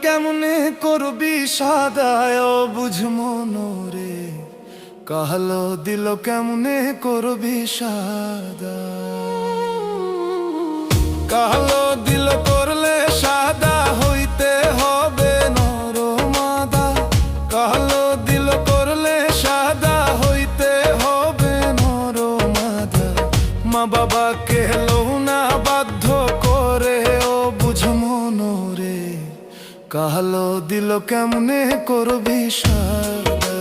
কেমনে করবি সাদায় বুঝ মনোরে, কালো দিল কেমনে করবি সাদা। কালো দিল করলে সাদা হইতে হবে নরমাদা। কালো দিল করলে সাদা হইতে হবে নরমাদা। মা বাবাকে লৌনা বাধ্য করে ও বুঝ মনোরে, কালো দিল কেমনে করবি সাদা।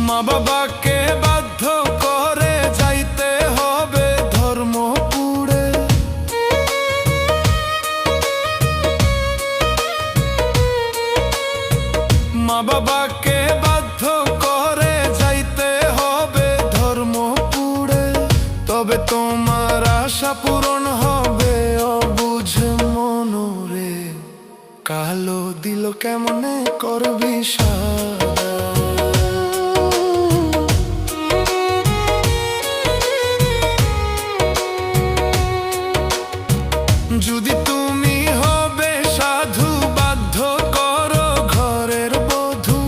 মা বাবাকে বাধ্য করে যাইতে হবে ধর্মপুরে। মা বাবাকে বাধ্য করে যাইতে হবে ধর্মপুরে, তবে তোমার আশা পূরণ হবে ও বুঝ মনোরে, কালো দিল কেমনে করবি সাদা। যদি তুমি হবে সাধু বাধ্য করো ঘরের বধূ।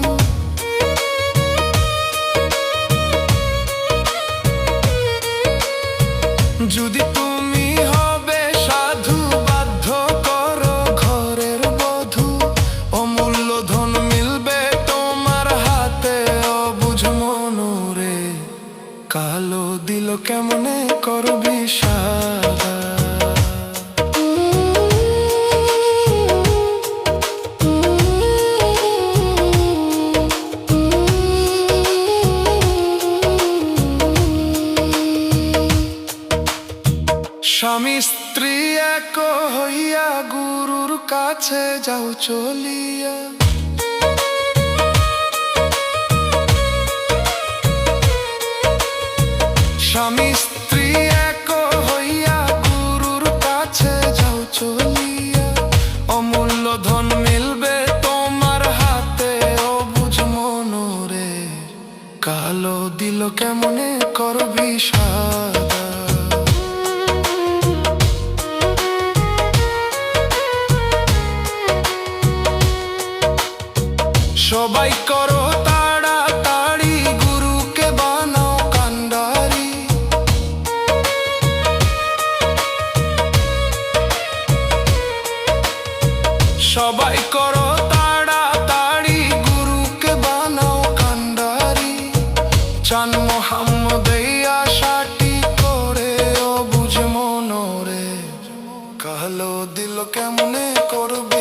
যদি তুমি হবে সাধু বাধ্য করো ঘরের বধূ, অমূল্য ধন মিলবে তোমার হাতে ও বুঝ মনোরে, কালো দিল কেমনে করবি সাদা। স্বামী স্ত্রী এক হইয়া গুরুর কাছে যাও চলিয়া। স্বামী স্ত্রী এক হইয়া গুরুর কাছে যাও চলিয়া, অমূল্য ধন মিলবে তোমার হাতে ও বুঝ মনোরে, কালো দিল কেমনে করবি সাদা। সবাই করো তাড়াতাড়ি গুরুকে বানাও কান্ডারি। সবাই করো তাড়াতাড়ি গুরুকে বানাও কান্ডারি। চান মোহাম্মদ এই আশাটি করে ও বুঝ মনোরে, কালো দিল কেমনে করবি।